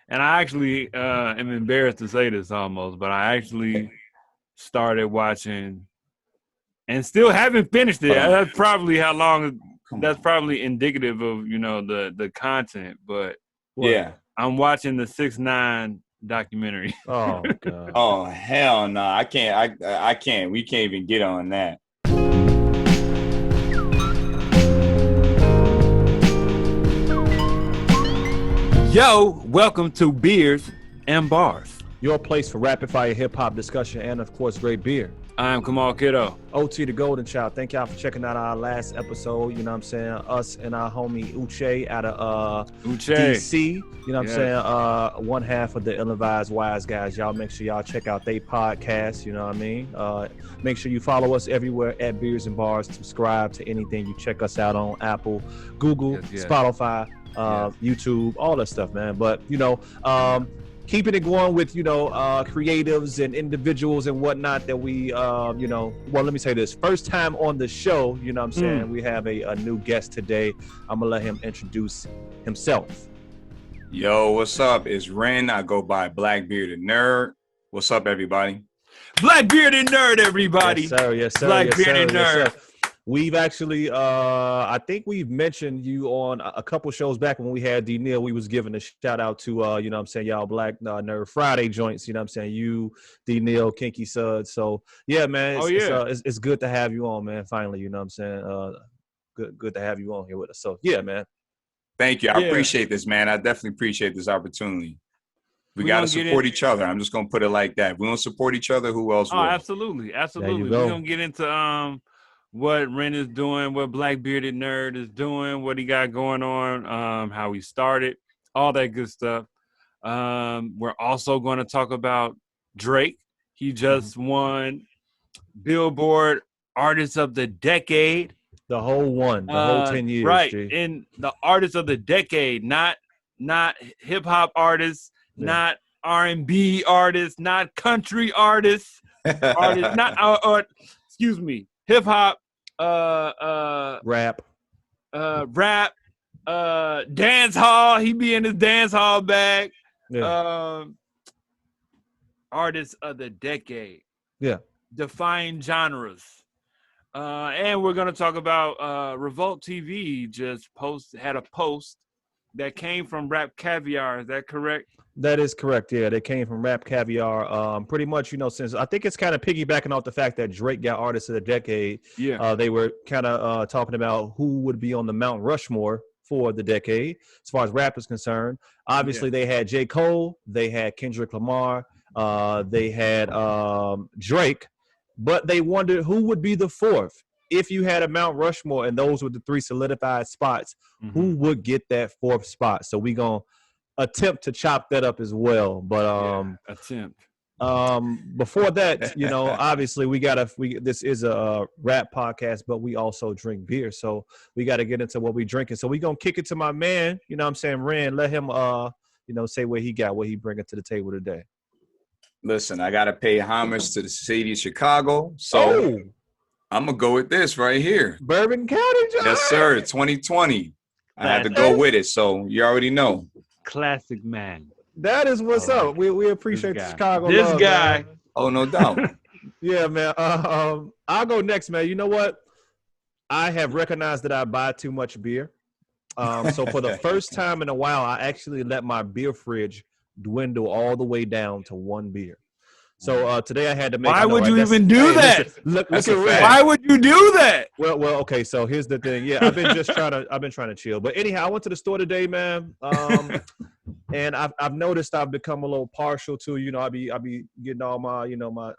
And I actually am embarrassed to say this almost, but I actually started watching and still haven't finished it. Hold on. That's probably how long. Come That's on. probably indicative of the content. But What? Yeah. I'm watching the 6ix9ine documentary. Oh god. Oh hell no! I can't. I can't. We can't even get on that. Yo, welcome to Beers and Bars. Your place for rapid fire hip hop discussion and of course great beer. I'm Kamal Kiddo. OT the Golden Child. Thank y'all for checking out our last episode. You know what I'm saying? Us and our homie Uche out of DC. You know what I'm saying? One half of the Ill-Advised Wise Guys. Y'all make sure y'all check out their podcast. You know what I mean? Make sure you follow us everywhere at Beers and Bars. Subscribe to anything you check us out on Apple, Google, Spotify, YouTube, all that stuff, man. But, keeping it going with, creatives and individuals and whatnot that we, well, let me say this. First time on the show, you know what I'm saying? We have a new guest today. I'm going to let him introduce himself. Yo, what's up? It's Ren. I go by Black Beerded Nerd. What's up, everybody? Black Beerded Nerd, everybody. Yes, sir. Yes, sir. Black yes, Beerded sir. Nerd. Yes, sir. We've actually, I think we've mentioned you on a couple shows back when we had D. Neal. We was giving a shout out to, y'all Black Nerd Friday joints. You know what I'm saying? You, D. Neal, Kinky Sud. So, yeah, man, it's good to have you on, man, finally. You know what I'm saying? Good to have you on here with us. So, yeah, man. Thank you. I appreciate this, man. I definitely appreciate this opportunity. We got to support each other. I'm just going to put it like that. We don't support each other, who else will? Oh, absolutely. Absolutely. We're going to get into what Ren is doing, what Black Beerded Nerd is doing, what he got going on, how he started, all that good stuff. We're also going to talk about Drake. He just won Billboard Artist of the Decade. The whole 10 years. Right. G. In the Artist of the Decade, not hip-hop artists, not R&B artists, not country artists, excuse me, hip-hop, rap, dance hall. He be in his dance hall bag. Artist of the Decade. Yeah. Define genres. And we're gonna talk about Revolt TV just had a post that came from Rap Caviar. Is that correct? That is correct. Yeah, they came from Rap Caviar. Pretty much, since I think it's kind of piggybacking off the fact that Drake got Artist of the Decade. Yeah. They were kind of talking about who would be on the Mount Rushmore for the decade, as far as rap is concerned. Obviously, they had J. Cole, they had Kendrick Lamar, they had Drake, but they wondered who would be the fourth. If you had a Mount Rushmore and those were the three solidified spots, who would get that fourth spot? So we gonna attempt to chop that up as well. But before that, obviously this is a rap podcast, but we also drink beer. So we got to get into what we drinking. So we gonna kick it to my man, Ren, let him say what he bringing to the table today. Listen, I got to pay homage to the city of Chicago. So I'm going to go with this right here. Bourbon County, John. Yes, sir. 2020. I had to go with it. So you already know. Classic man. That is what's up. We appreciate the Chicago this love, guy. Man. Oh, no doubt. Yeah, man. I'll go next, man. You know what? I have recognized that I buy too much beer. So for the first time in a while, I actually let my beer fridge dwindle all the way down to one beer. So today I had to make. Why would you even do that? Look at Red. Why would you do that? Well, okay. So here's the thing. Yeah, I've been trying to chill. But anyhow, I went to the store today, man. And I've noticed I've become a little partial to, I be getting all my, my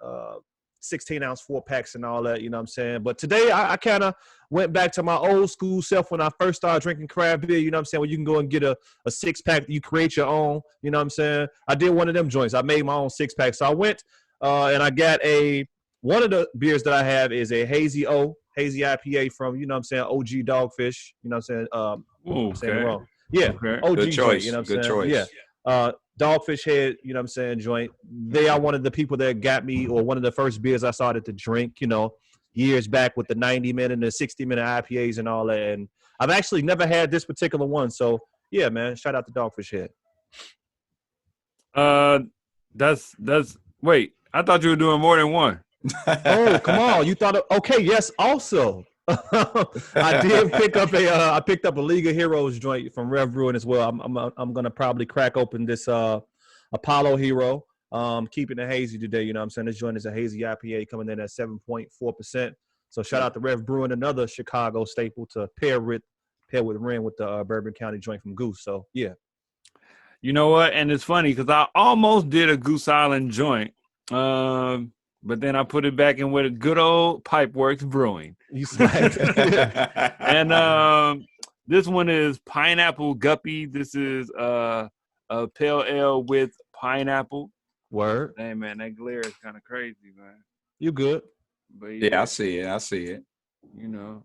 16-ounce 4-packs and all that, you know what I'm saying? But today I kind of went back to my old school self when I first started drinking craft beer, you know what I'm saying? Where you can go and get a 6-pack, you create your own, you know what I'm saying? I did one of them joints. I made my own 6-pack. So I went and I got one of the beers that I have is a Hazy-O, Hazy IPA from, you know what I'm saying, OG Dogfish, you know what I'm saying? Okay. Wrong. Yeah, okay. OG Good choice. joint, you know what I'm Good saying? choice. Yeah. Dogfish Head, you know what I'm saying, joint. They are one of the people that got me, or one of the first beers I started to drink, years back with the 90-minute and the 60-minute IPAs and all that. And I've actually never had this particular one. So, yeah, man, shout out to Dogfish Head. That's wait. I thought you were doing more than one. Oh, come on! You thought okay? Yes. Also, I did pick up I picked up a League of Heroes joint from Rev Brewing as well. I'm gonna probably crack open this Apollo Hero. Keeping it hazy today. You know what I'm saying? This joint is a hazy IPA coming in at 7.4%. So shout out to Rev Brewing, another Chicago staple to pair with Ren with the Bourbon County joint from Goose. So yeah. You know what? And it's funny because I almost did a Goose Island joint, but then I put it back in with a good old Pipeworks Brewing. You smacked it. And this one is Pineapple Guppy. This is a pale ale with pineapple. Word. Hey, man, that glare is kind of crazy, man. You good. But yeah, I see it. You know.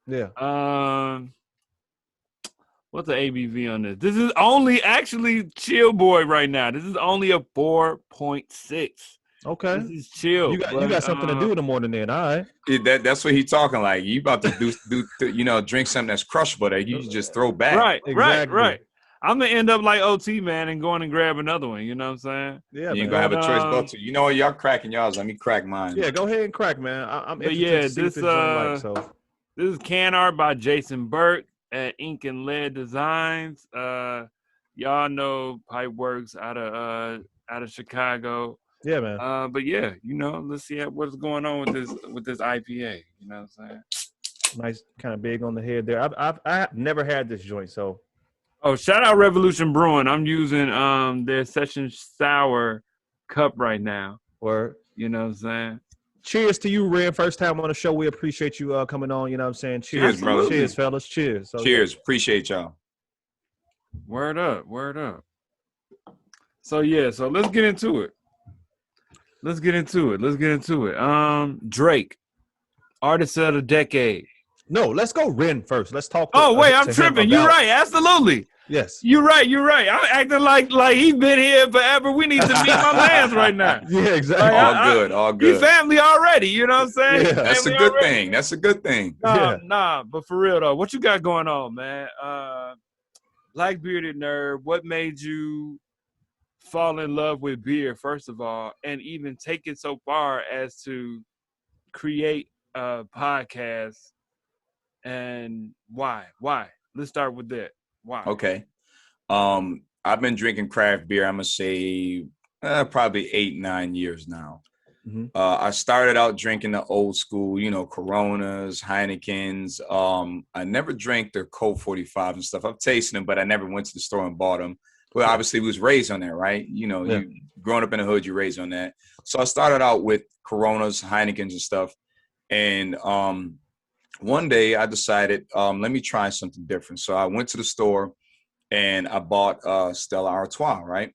Yeah. What's the ABV on this? This is only actually chill boy right now. This is only a 4.6. Okay. This is chill. You got something to do in the morning then, all right. Yeah, that's what he's talking like. You about to do drink something that's crushable that you just throw back. Right, exactly. Right. I'm going to end up like OT, man, and going and grab another one. You know what I'm saying? Yeah, you're going to have a choice both two. You know what? Y'all cracking y'all's. Let me crack mine. Yeah, go ahead and crack, man. I'm interested to see this is can art by Jason Burke at Ink and Lead Designs. Y'all know Pipeworks out of Chicago. Yeah, man. But yeah, let's see what's going on with this IPA. You know what I'm saying? Nice, kind of big on the head there. I've never had this joint, so. Oh, shout out Revolution Brewing. I'm using their Session Sour cup right now. Word. You know what I'm saying? Cheers to you, Ren. First time on the show. We appreciate you coming on. You know what I'm saying? Cheers, brother. Cheers, fellas. Cheers. So, cheers. Appreciate y'all. Word up. So yeah, so let's get into it. Drake, artist of the decade. No, let's go Ren first. Let's talk. I'm tripping. You're right. Absolutely. Yes. You're right. I'm acting like he's been here forever. We need to meet my mans right now. Yeah, exactly. All good. We family already. You know what I'm saying? Yeah. That's a good thing. That's a good thing. Nah, but for real though, what you got going on, man? Black Beerded Nerd, what made you fall in love with beer, first of all, and even take it so far as to create a podcast? And why? Let's start with that. Why? Okay. I've been drinking craft beer, I'm going to say probably 8-9 years now. Mm-hmm. I started out drinking the old school, Coronas, Heinekens. I never drank the Colt 45 and stuff. I've tasted them, but I never went to the store and bought them. Well, obviously, we was raised on that, right? You growing up in the hood, you're raised on that. So I started out with Coronas, Heinekens and stuff. And one day I decided, let me try something different. So I went to the store and I bought Stella Artois, right?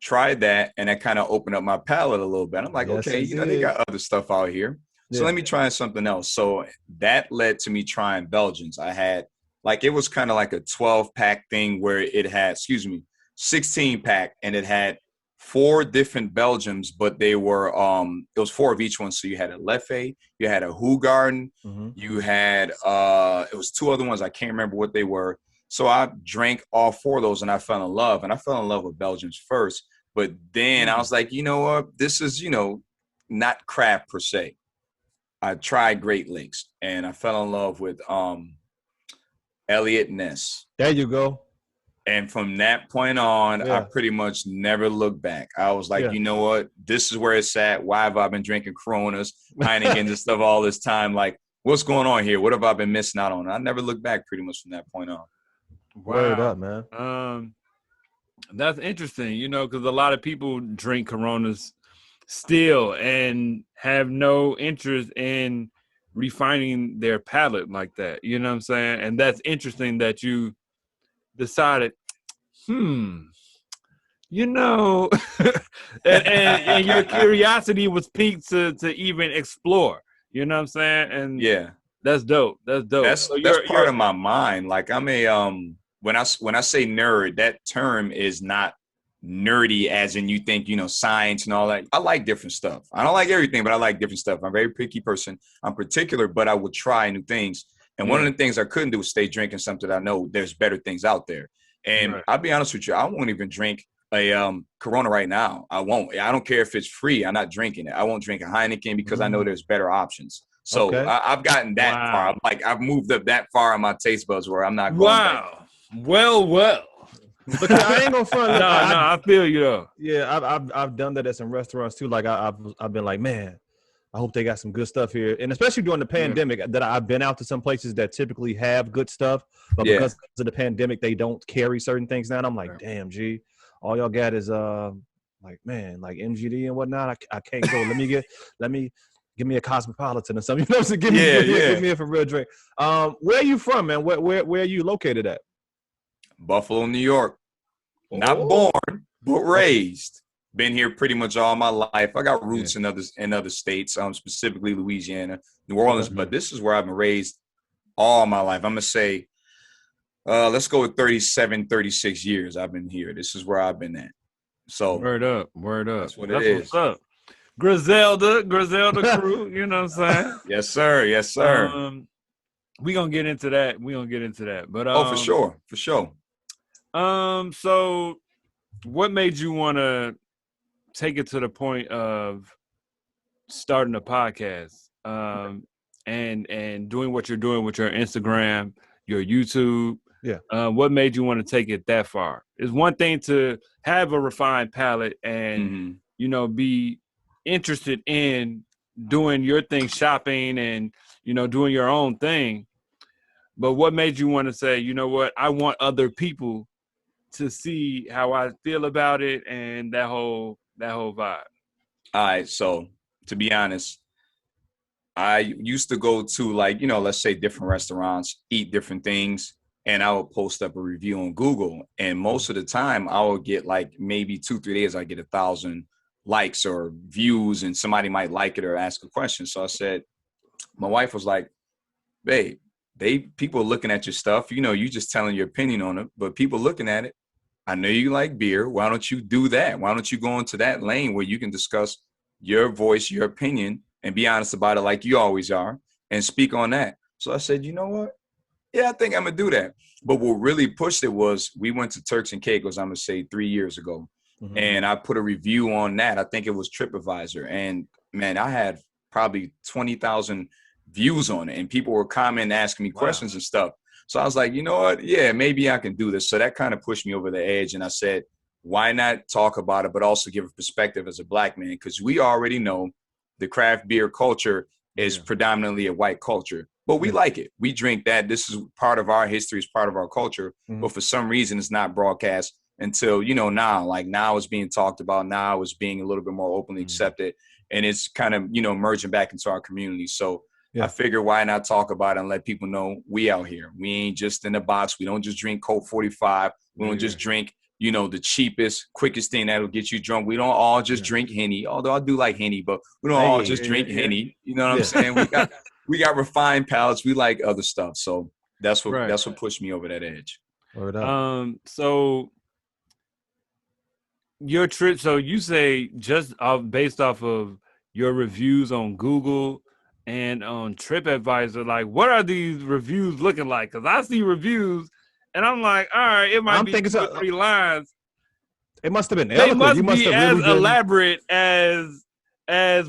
Tried that, and that kind of opened up my palate a little bit. I'm like, okay, they got other stuff out here. So let me try something else. So that led to me trying Belgians. I had, it was kind of like a 12-pack thing where it had, 16-pack, and it had 4 different Belgians, but they were, it was 4 of each one. So you had a Leffe, you had a Hoegaarden, you had, it was 2 other ones. I can't remember what they were. So I drank all 4 of those and I fell in love. And I fell in love with Belgians first. But then I was like, you know what? This is, not craft per se. I tried Great Lakes and I fell in love with Elliot Ness. There you go. And from that point on, I pretty much never looked back. I was like, you know what? This is where it's at. Why have I been drinking Coronas, Heinekens and stuff all this time? Like, what's going on here? What have I been missing out on? I never looked back pretty much from that point on. Wow. Word up, man. That's interesting, because a lot of people drink Coronas still and have no interest in refining their palate like that. You know what I'm saying? And that's interesting that you decided, and your curiosity was piqued to even explore. You know what I'm saying? And that's dope. That's dope. That's part of my mind. Like I'm a when I say nerd, that term is not nerdy as in you think, science and all that. I like different stuff. I don't like everything, but I like different stuff. I'm a very picky person. I'm particular, but I would try new things. And one of the things I couldn't do was stay drinking something that I know there's better things out there. And I'll be honest with you, I won't even drink Corona right now. I won't. I don't care if it's free. I'm not drinking it. I won't drink a Heineken because I know there's better options. So I've gotten that far. I've moved up that far on my taste buds where I'm not going back. Well. Look, I ain't gonna front. No, I feel you though. Yeah, I've done that at some restaurants too. Like I've been like, man, I hope they got some good stuff here. And especially during the pandemic, that I've been out to some places that typically have good stuff, but because of the pandemic, they don't carry certain things now. And I'm like, damn, G, all y'all got is like, man, like MGD and whatnot. I can't go. Give me a Cosmopolitan or something. You know what I'm saying? Give me a for real drink. Where are you from, man? Where are you located at? Buffalo, New York. Not born, but raised. Been here pretty much all my life. I got roots in other states, specifically Louisiana, New Orleans, but this is where I've been raised all my life. I'm going to say, let's go with 36 years I've been here. This is where I've been at. So word up. That's what it is. What's up. Griselda crew, you know what I'm saying? Yes, sir. We gonna get into that. But for sure. So what made you want to take it to the point of starting a podcast, and doing what you're doing with your Instagram, your YouTube? What made you want to take it that far? It's one thing to have a refined palate and be interested in doing your thing, shopping and doing your own thing, but what made you want to say, you know what, I want other people to see how I feel about it and that whole vibe? All right, so to be honest, I used to go to let's say different restaurants, eat different things, and I would post up a review on Google, and most of the time I would get like maybe 2-3 days I get 1,000 likes or views, and somebody might like it or ask a question. So I said, my wife was like, babe, people are looking at your stuff, you just telling your opinion on it, but people looking at it. I know you like beer. Why don't you do that? Why don't you go into that lane where you can discuss your voice, your opinion, and be honest about it like you always are, and speak on that? So I said, you know what? Yeah, I think I'm going to do that. But what really pushed it was we went to Turks and Caicos, I'm going to say 3 years ago. And I put a review on that. I think it was TripAdvisor. And, man, I had probably 20,000 views on it. And people were commenting, asking me questions and stuff. So I was like, you know what? Yeah, maybe I can do this. So that kind of pushed me over the edge. And I said, why not talk about it, but also give a perspective as a Black man? Because we already know the craft beer culture is predominantly a white culture. But we like it. We drink that. This is part of our history. It's part of our culture. But for some reason, it's not broadcast until, now. Like now it's being talked about. Now it's being a little bit more openly accepted. And it's kind of, merging back into our community. So I figure why not talk about it and let people know we out here. We ain't just in the box. We don't just drink Coke 45. We don't just drink, the cheapest, quickest thing that'll get you drunk. We don't all just drink Henny, although I do like Henny, but we don't all just drink Henny. You know what I'm saying? We got refined palates. We like other stuff. So that's what pushed me over that edge. So your trip, so you say just based off of your reviews on Google and on TripAdvisor, like what are these reviews looking like? Because I see reviews and I'm like, all right, it might be 2 or 3 lines. It must have been eloquent. They must be as elaborate as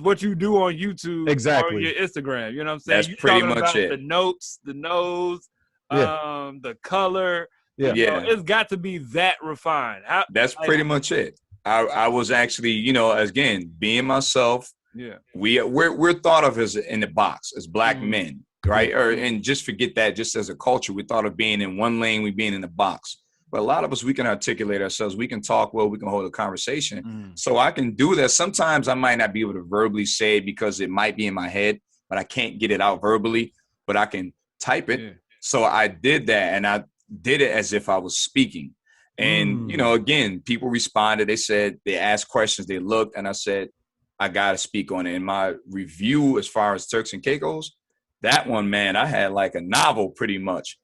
what you do on YouTube or your Instagram. You know what I'm saying? That's pretty much it. The notes, the nose, the color. It's got to be that refined. That's pretty much it. I was actually, again, being myself. Yeah, we're thought of as in the box as Black men, right? And just forget that. Just as a culture, we thought of being in one lane, we being in the box. But a lot of us, we can articulate ourselves. We can talk well. We can hold a conversation. So I can do that. Sometimes I might not be able to verbally say it because it might be in my head, but I can't get it out verbally. But I can type it. Yeah. So I did that, and I did it as if I was speaking. And again, people responded. They said they asked questions. They looked, and I said, I got to speak on it. In my review, as far as Turks and Caicos, that one, man, I had like a novel pretty much.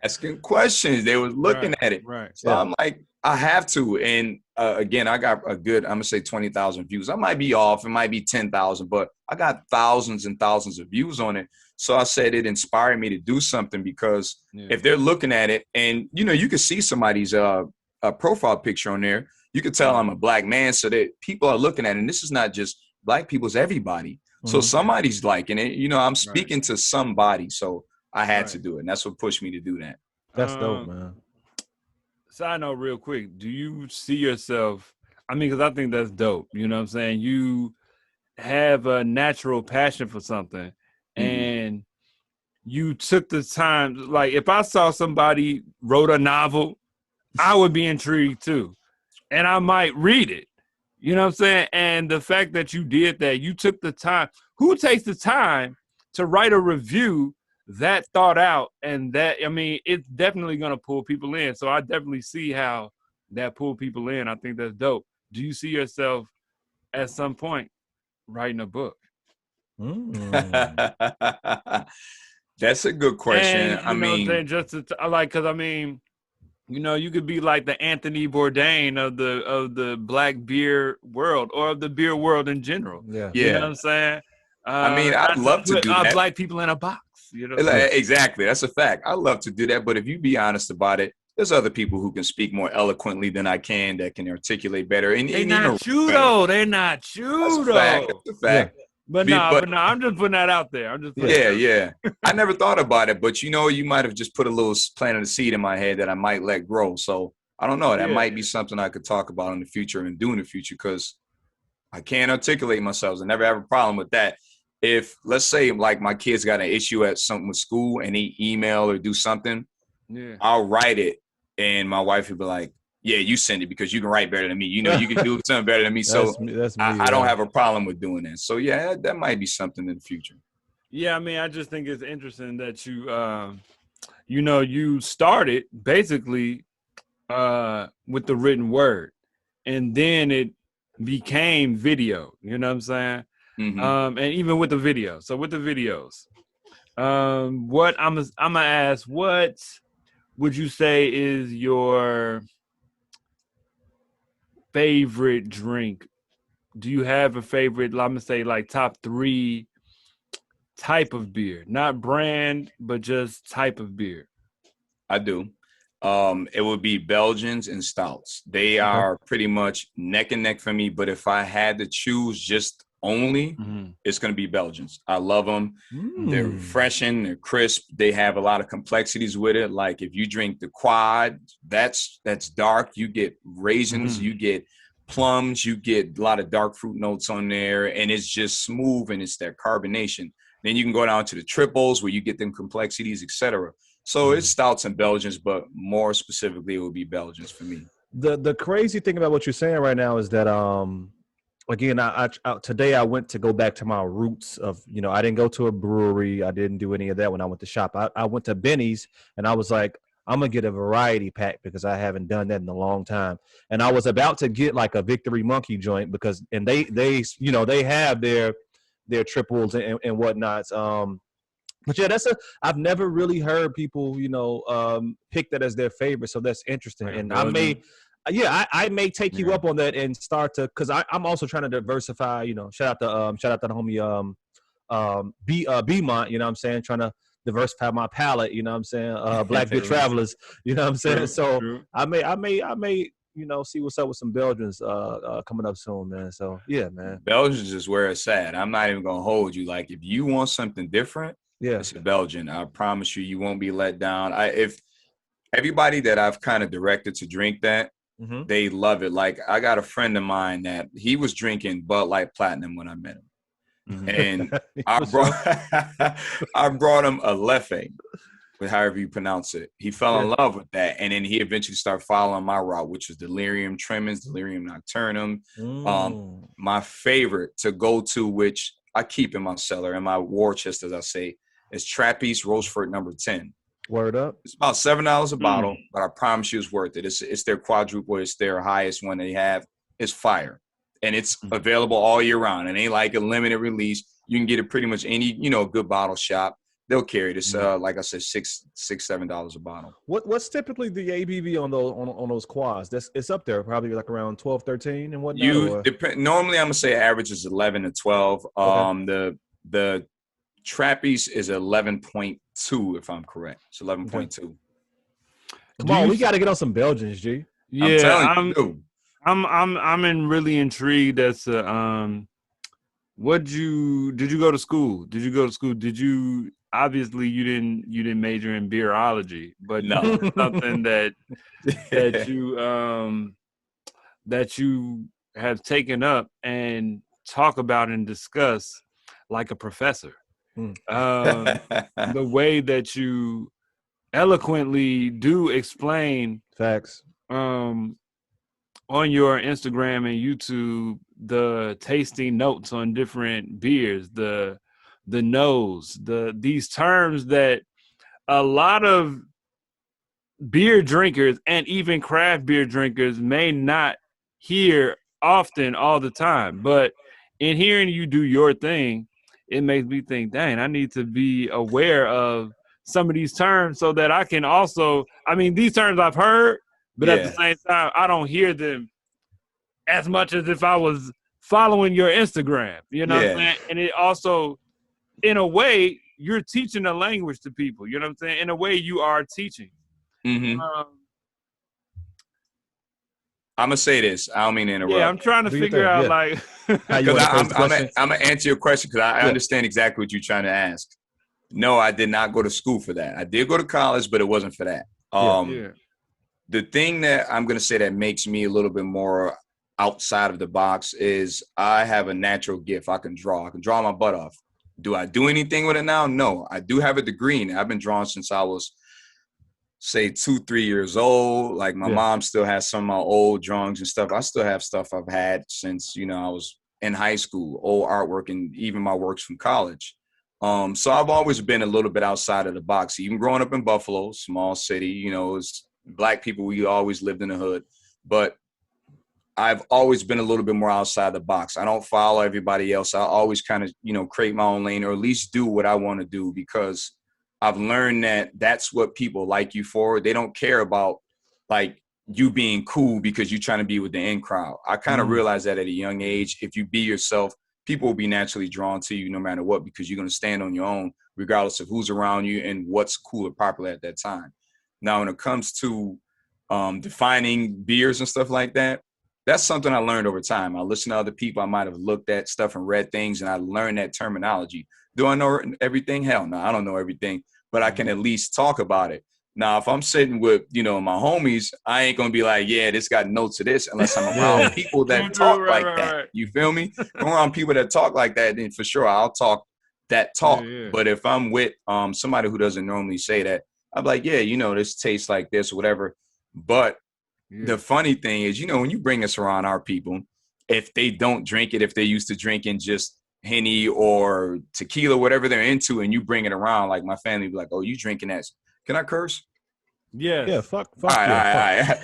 Asking questions. They was looking at it. Right. So I'm like, I have to. And again, I got a good, I'm going to say 20,000 views. I might be off. It might be 10,000, but I got thousands and thousands of views on it. So I said it inspired me to do something because if they're looking at it and, you can see somebody's profile picture on there, you can tell I'm a black man, so that people are looking at it. And this is not just black people, it's everybody. So somebody's liking it. You know, I'm speaking to somebody, so I had to do it. And that's what pushed me to do that. That's dope, man. Side note real quick, do you see yourself, I mean, because I think that's dope. You know what I'm saying? You have a natural passion for something, and you took the time. Like, if I saw somebody wrote a novel, I would be intrigued too, and I might read it. You know what I'm saying? And the fact that you did that, you took the time. Who takes the time to write a review that thought out? And that, I mean, it's definitely going to pull people in. So I definitely see how that pull people in. I think that's dope. Do you see yourself at some point writing a book? That's a good question. And, I mean, just to, like, because I mean, you know, you could be like the Anthony Bourdain of the black beer world, or of the beer world in general. Yeah. You know what I'm saying? I mean, I'd love to do that. Black people in a box. You know? Exactly. That's a fact. I love to do that. But if you be honest about it, there's other people who can speak more eloquently than I can, that can articulate better. And they're not you, though. They're not you, though. That's a fact. Yeah. But no, I'm just putting that out there. I'm just I never thought about it, but you know, you might have just put a little planted a seed in my head that I might let grow. So I don't know. That might be something I could talk about in the future and do in the future, because I can't articulate myself. I never have a problem with that. If, let's say, like, my kids got an issue at something with school and they email or do something, I'll write it, and my wife would be like, yeah, you send it because you can write better than me. You know, you can do something better than me. So that's me, I don't have a problem with doing that. So yeah, that might be something in the future. Yeah, I mean, I just think it's interesting that you, you know, you started basically with the written word, and then it became video. You know what I'm saying? And even with the video. So with the videos, what I'm gonna ask, what would you say is your favorite drink? Do you have a favorite, I'm gonna say, like, top 3 type of beer? Not brand, but just type of beer. I do. It would be Belgians and Stouts. They are pretty much neck and neck for me, but if I had to choose just only, it's going to be Belgians. I love them. They're refreshing, they're crisp, they have a lot of complexities with it. Like, if you drink the quad, that's dark. You get raisins, you get plums, you get a lot of dark fruit notes on there, and it's just smooth, and it's that carbonation. Then you can go down to the triples where you get them complexities, etc. So it's Stouts and Belgians, but more specifically, it would be Belgians for me. The crazy thing about what you're saying right now is that again, I today I went to go back to my roots of, you know, I didn't go to a brewery. I didn't do any of that when I went to shop. I went to Benny's, and I was like, I'm going to get a variety pack because I haven't done that in a long time. And I was about to get like a Victory Monkey joint because, and they you know, they have their triples and whatnots. But yeah, I've never really heard people, you know, pick that as their favorite. So that's interesting. And I may take you up on that and start to, because I'm also trying to diversify. You know, shout out to the homie B-Mont. You know what I'm saying? Trying to diversify my palate. You know what I'm saying? Black Beer Travelers. You know what I'm saying? So I may you know, see what's up with some Belgians coming up soon, man. So yeah, man. Belgians is where it's at. I'm not even gonna hold you. Like, if you want something different, it's a Belgian. I promise you won't be let down. If everybody that I've kind of directed to drink that, they love it. Like, I got a friend of mine that he was drinking Bud Light Platinum when I met him. And I brought him a Leffe, however you pronounce it. He fell in love with that, and then he eventually started following my route, which is Delirium Tremens, Delirium Nocturnum. My favorite to go to, which I keep in my cellar, in my war chest, as I say, is Trappiste Rochefort number 10. Word up. It's about $7 a bottle, but I promise you it's worth it. It's their quadruple. It's their highest one they have. It's fire. And it's available all year round. It ain't like a limited release. You can get it pretty much any, you know, good bottle shop. They'll carry it. It's like I said, $7 a bottle. What's typically the ABV on those quads? It's up there, probably like around 12, 13 and whatnot. Normally I'm gonna say average is 11 to 12. The Trappiste is 11.2 if I'm correct. It's 11.2. Come on, we got to get on some Belgians, G. Yeah, I'm really intrigued as to did you go to school? Did you obviously you didn't major in beerology, but no. something that you have taken up and talk about and discuss like a professor. The way that you eloquently do explain facts on your Instagram and YouTube the tasting notes on different beers, the nose, these terms that a lot of beer drinkers and even craft beer drinkers may not hear often all the time. But in hearing you do your thing, it makes me think, dang, I need to be aware of some of these terms so that I can also, I mean, these terms I've heard, but at the same time, I don't hear them as much as if I was following your Instagram, you know what I'm saying? And it also, in a way, you're teaching a language to people, you know what I'm saying? In a way, you are teaching. Mm-hmm. I'm gonna say this. I don't mean to interrupt. Yeah, I'm trying to figure out like because I'm gonna answer your question because I understand exactly what you're trying to ask. No, I did not go to school for that. I did go to college, but it wasn't for that. The thing that I'm gonna say that makes me a little bit more outside of the box is I have a natural gift. I can draw. I can draw my butt off. Do I do anything with it now? No. I do have a degree in it. I've been drawing since I was, say, 2-3 years old. Like my mom still has some of my old drawings and stuff. I still have stuff I've had since, you know, I was in high school, old artwork, and even my works from college. So I've always been a little bit outside of the box. Even growing up in Buffalo, small city, you know, it's Black people, we always lived in the hood. But I've always been a little bit more outside the box. I don't follow everybody else. I always kind of, you know, create my own lane or at least do what I want to do because I've learned that that's what people like you for. They don't care about like you being cool because you're trying to be with the in crowd. I kind of realized that at a young age. If you be yourself, people will be naturally drawn to you no matter what because you're going to stand on your own regardless of who's around you and what's cool or popular at that time. Now, when it comes to defining beers and stuff like that, that's something I learned over time. I listened to other people. I might have looked at stuff and read things, and I learned that terminology. Do I know everything? Hell no, I don't know everything, but I can at least talk about it. Now, if I'm sitting with, you know, my homies, I ain't going to be like, yeah, this got notes of this unless I'm around people that talk like that. You feel me? If I'm around people that talk like that, then for sure I'll talk that talk. But if I'm with somebody who doesn't normally say that, I'm like, yeah, you know, this tastes like this or whatever. But the funny thing is, you know, when you bring us around our people, if they don't drink it, if they're used to drinking just Henny or tequila, whatever they're into, and you bring it around, like my family be like, oh, you drinking that? Can I curse? Yeah, fuck. All right.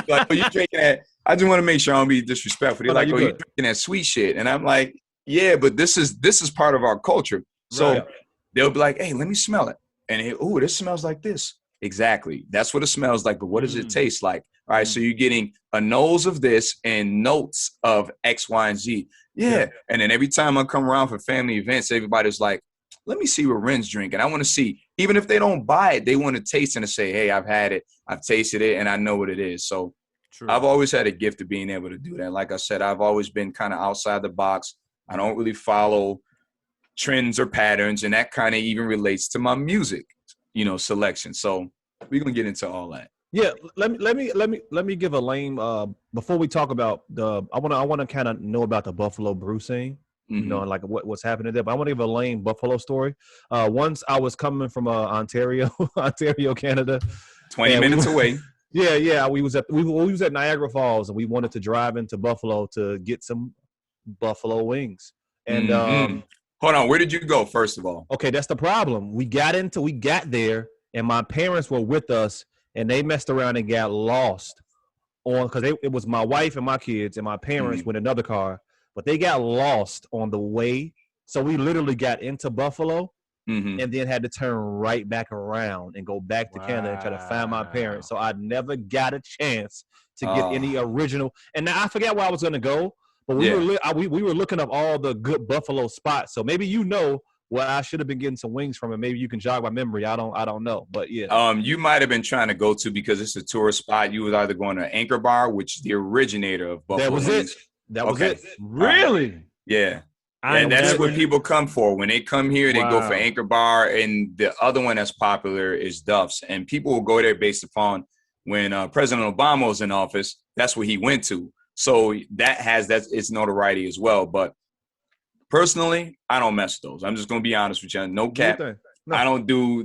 Like, oh, you drinking that? I just want to make sure I don't be disrespectful. They're like, oh, you drinking that sweet shit. And I'm like, yeah, but this is part of our culture. So they'll be like, hey, let me smell it. And oh, this smells like this. Exactly. That's what it smells like. But what does it taste like? All right. So you're getting a nose of this and notes of X, Y, and Z. Yeah. And then every time I come around for family events, everybody's like, let me see what Ren's drinking. I want to see, even if they don't buy it, they want to taste it and say, hey, I've had it, I've tasted it, and I know what it is. So I've always had a gift of being able to do that. Like I said, I've always been kind of outside the box. I don't really follow trends or patterns, and that kind of even relates to my music, you know, selection. So we're gonna get into all that. Yeah, let me give a lame before we talk about I want to kind of know about the Buffalo brew scene. You know, like what's happening there. But I want to give a lame Buffalo story. Once I was coming from Ontario, Canada. 20 minutes away. Yeah. We was at Niagara Falls, and we wanted to drive into Buffalo to get some buffalo wings. And hold on, where did you go first of all? Okay, that's the problem. We got there, and my parents were with us, and they messed around and got lost because it was my wife and my kids, and my parents with another car. But they got lost on the way. So we literally got into Buffalo and then had to turn right back around and go back to Canada and try to find my parents. So I never got a chance to get any original. And now I forgot where I was going to go, but we were looking up all the good Buffalo spots. So maybe you know where I should have been getting some wings from, and maybe you can jog my memory. I don't know, but yeah. You might have been trying to go to, because it's a tourist spot. You was either going to Anchor Bar, which is the originator of Buffalo That was wings. it. That was it. Really? Yeah. And that's what people come for. When they come here, they go for Anchor Bar, and the other one that's popular is Duff's. And people will go there based upon when President Obama was in office, that's what he went to. So that has its notoriety as well. But personally, I don't mess with those. I'm just going to be honest with you. No cap. No. I don't do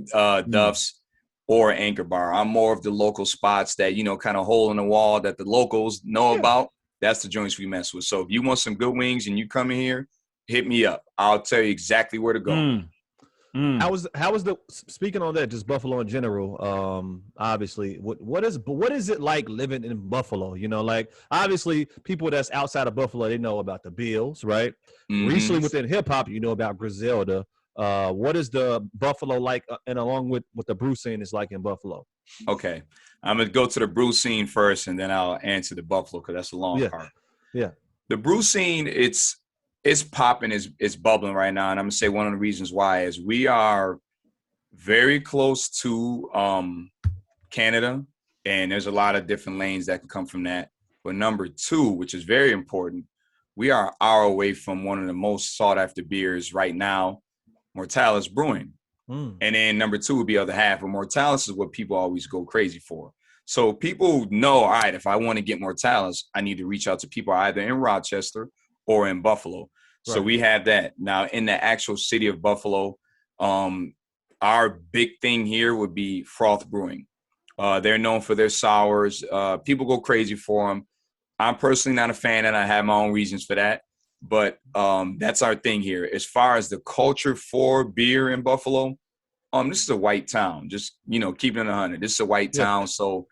Duff's or Anchor Bar. I'm more of the local spots that, you know, kind of hole in the wall that the locals know about. That's the joints we mess with. So if you want some good wings and you come in here, hit me up. I'll tell you exactly where to go. How was the, speaking on that, just Buffalo in general, obviously, what is it like living in Buffalo? You know, like, obviously people that's outside of Buffalo, they know about the Bills, right? Recently within hip hop, you know about Griselda. What is the Buffalo like, and along with what the brew scene is like in Buffalo? Okay, I'm gonna go to the brew scene first, and then I'll answer the Buffalo, because that's a long part. Yeah, the brew scene, it's popping, it's bubbling right now, and I'm gonna say one of the reasons why is we are very close to Canada, and there's a lot of different lanes that can come from that. But number two, which is very important, we are an hour away from one of the most sought after beers right now, Mortalis Brewing. And then number two would be other half, but Mortalis is what people always go crazy for. So people know, all right, if I want to get Mortalis, I need to reach out to people either in Rochester or in Buffalo. Right. So we have that. Now, in the actual city of Buffalo, our big thing here would be Froth Brewing. They're known for their sours. People go crazy for them. I'm personally not a fan, and I have my own reasons for that. But that's our thing here. As far as the culture for beer in Buffalo, this is a white town. Just, you know, keeping it 100. This is a white town, so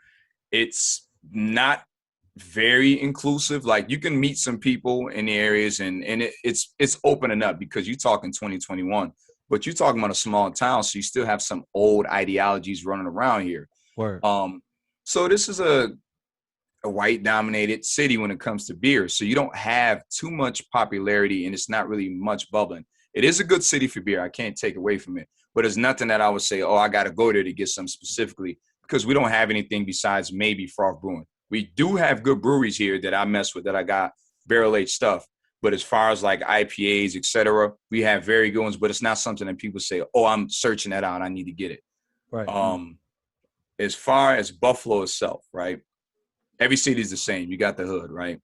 it's not very inclusive. Like, you can meet some people in the areas, and it's opening up, because you're talking 2021, but you're talking about a small town, so you still have some old ideologies running around here. Word. So this is a white dominated city when it comes to beer, so you don't have too much popularity, and it's not really much bubbling. It is a good city for beer, I can't take away from it, but it's nothing that I would say, oh, I got to go there to get some specifically, because we don't have anything besides maybe Froth Brewing. We do have good breweries here that I mess with, that I got barrel-aged stuff. But as far as like IPAs, etc., we have very good ones, but it's not something that people say, oh, I'm searching that out, I need to get it. Right. As far as Buffalo itself, right? Every city is the same. You got the hood, right?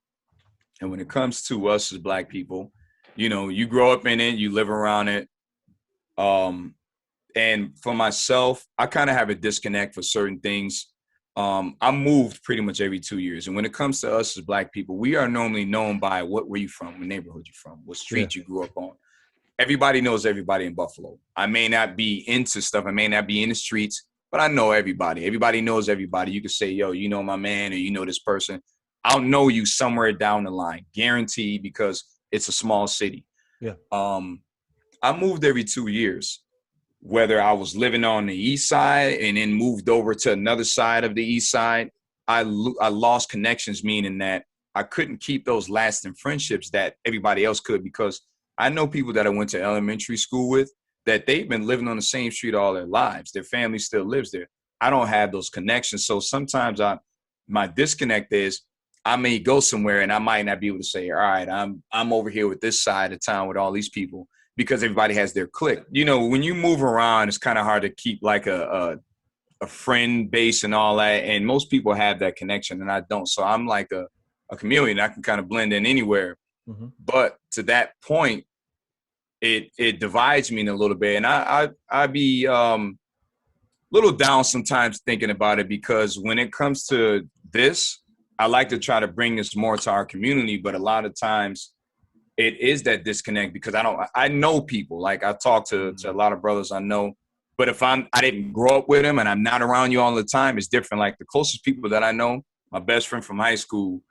And when it comes to us as Black people, you know, you grow up in it, you live around it. And for myself, I kind of have a disconnect for certain things. I moved pretty much every 2 years. And when it comes to us as Black people, we are normally known by what were you from, what neighborhood you from, what street you grew up on. Everybody knows everybody in Buffalo. I may not be into stuff. I may not be in the streets, but I know everybody. Everybody knows everybody. You can say, yo, you know my man, or you know this person. I'll know you somewhere down the line, guaranteed, because it's a small city. Yeah. I moved every 2 years, whether I was living on the east side and then moved over to another side of the east side. I lost connections, meaning that I couldn't keep those lasting friendships that everybody else could, because I know people that I went to elementary school with that they've been living on the same street all their lives. Their family still lives there. I don't have those connections. So sometimes my disconnect is I may go somewhere and I might not be able to say, all right, I'm over here with this side of town with all these people, because everybody has their clique. You know, when you move around, it's kind of hard to keep like a friend base and all that. And most people have that connection, and I don't. So I'm like a chameleon. I can kind of blend in anywhere. Mm-hmm. But to that point, it divides me in a little bit. And I be little down sometimes thinking about it, because when it comes to this, I like to try to bring this more to our community, but a lot of times it is that disconnect, because I know people. Like, I talk to a lot of brothers I know, but if I didn't grow up with them and I'm not around you all the time, it's different. Like, the closest people that I know, my best friend from high school,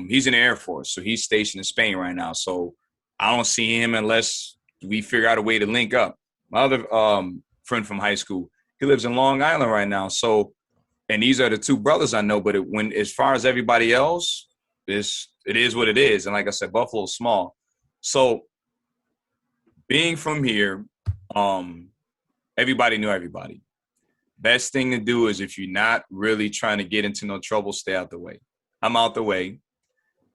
he's in the Air Force, so he's stationed in Spain right now. So I don't see him unless we figure out a way to link up. My other friend from high school, he lives in Long Island right now. So, and these are the two brothers I know. But as far as everybody else, it is what it is. And like I said, Buffalo's small. So being from here, everybody knew everybody. Best thing to do is if you're not really trying to get into no trouble, stay out the way. I'm out the way.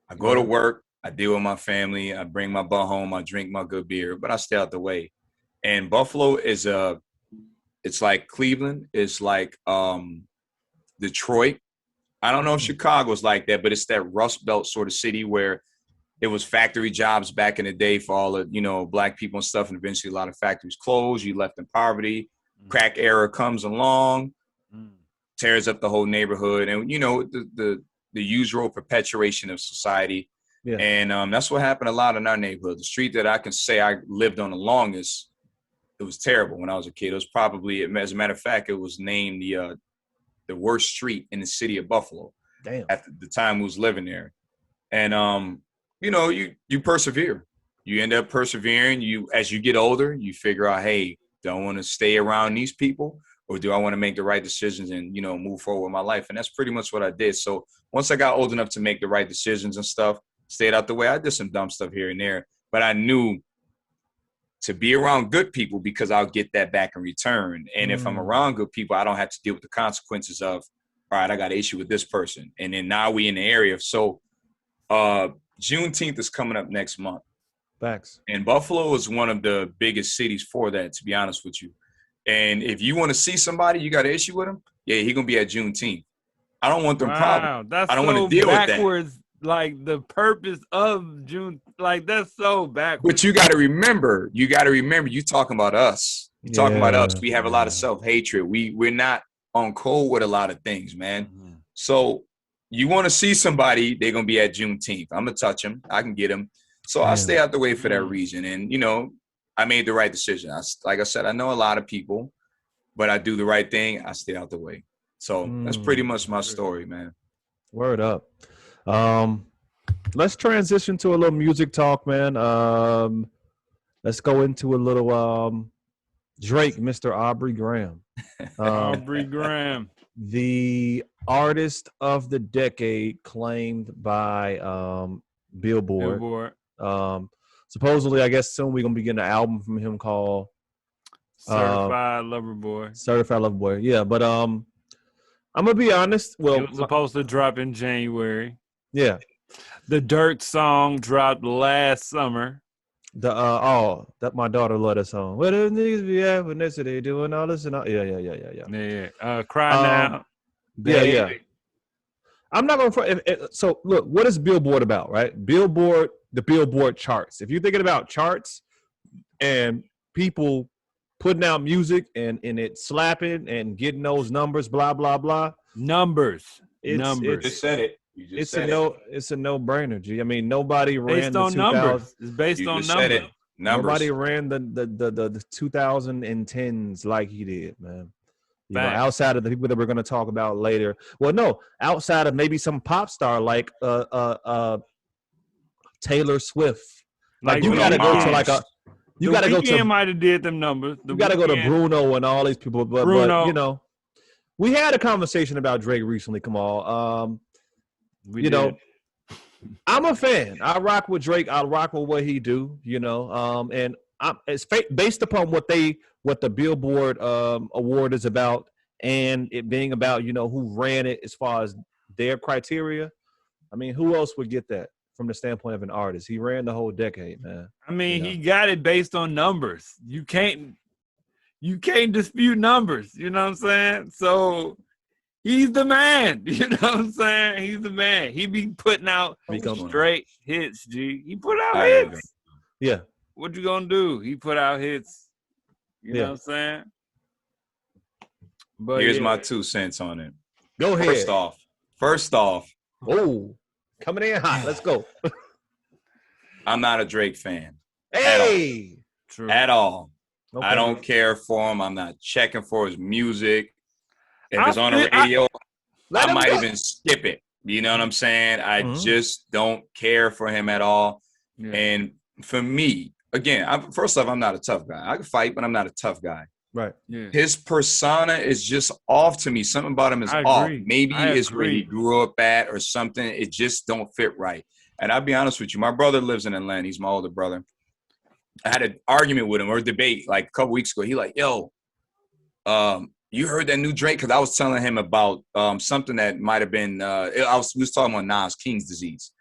I go to work. I deal with my family. I bring my butt home. I drink my good beer, but I stay out the way. And Buffalo is it's like Cleveland. It's like Detroit. I don't know if Chicago's like that, but it's that Rust Belt sort of city where it was factory jobs back in the day for all the, black people and stuff. And eventually a lot of factories closed. You left in poverty. Crack era comes along, tears up the whole neighborhood. And, the usual perpetuation of society. Yeah. And that's what happened a lot in our neighborhood. The street that I can say I lived on the longest, it was terrible when I was a kid. It was probably, as a matter of fact, it was named the worst street in the city of Buffalo. Damn. At the time we was living there. And, you persevere. You end up persevering. As you get older, you figure out, hey, do I want to stay around these people, or do I want to make the right decisions and, move forward with my life? And that's pretty much what I did. So once I got old enough to make the right decisions and stuff, stayed out the way. I did some dumb stuff here and there, but I knew to be around good people because I'll get that back in return. And if I'm around good people, I don't have to deal with the consequences of, all right, I got an issue with this person. And then now we in the area. So Juneteenth is coming up next month. Facts. And Buffalo is one of the biggest cities for that, to be honest with you. And if you want to see somebody, you got an issue with him, yeah, he's going to be at Juneteenth. I don't want them problems. I don't want to deal with that. Like the purpose of June, like that's so backwards. But you got to remember, you talking about us. You're talking about us. We have a lot of self-hatred. We're not on code with a lot of things, man. Mm-hmm. So you want to see somebody, they're going to be at Juneteenth. I'm going to touch them. I can get them. So I stay out the way for that reason. And, I made the right decision. Like I said, I know a lot of people, but I do the right thing. I stay out the way. So that's pretty much my story, man. Word up. Let's transition to a little music talk, man. Let's go into a little Drake, Mr. Aubrey Graham. Aubrey Graham. The artist of the decade claimed by Billboard. Supposedly, I guess soon we're going to be getting an album from him called Certified Lover Boy. Certified Lover Boy, yeah. But I'm going to be honest. Well, it was supposed to drop in January. Yeah. The Dirt song dropped last summer. That my daughter loved that song. Where the niggas be at when they doing all this and all? Yeah. Cry Now. Yeah. I'm not going to. So look, what is Billboard about, right? Billboard, the Billboard charts. If you're thinking about charts and people putting out music and it slapping and getting those numbers, blah blah blah. Numbers. You just said it. It's a no-brainer, G. I mean, nobody ran the 2000s. Numbers. It's based on numbers. Nobody ran the 2010s like he did, man. You know, outside of the people that we're going to talk about later. Well, no, outside of maybe some pop star like Taylor Swift. Like you got to go to like a. You got to go to. Might have did them numbers. You got to go to Bruno and all these people, but you know, we had a conversation about Drake recently. Come on, know, I'm a fan. I rock with Drake. I rock with what he do. You know, and it's based upon what the Billboard award is about, and it being about who ran it as far as their criteria. I mean, who else would get that from the standpoint of an artist? He ran the whole decade, man. I mean, he got it based on numbers. You can't dispute numbers. You know what I'm saying? So he's the man. You know what I'm saying? He's the man. He be putting out straight hits, G. He put out hits. Yeah. What you gonna do? He put out hits. You know what I'm saying? But here's my 2 cents on it. Go ahead. First off. Oh, coming in hot. Let's go. I'm not a Drake fan. Hey. At all. Okay. I don't care for him. I'm not checking for his music. If it's on the radio, I might even skip it. You know what I'm saying? I just don't care for him at all. Yeah. And for me, again, first off, I'm not a tough guy. I can fight, but I'm not a tough guy. Right. Yeah. His persona is just off to me. Something about him is off. Maybe it's where he grew up at or something. It just don't fit right. And I'll be honest with you. My brother lives in Atlanta. He's my older brother. I had an argument with him or a debate like a couple weeks ago. He like, yo, you heard that new Drake? Because I was telling him about something that might have been, we was talking about Nas, King's disease.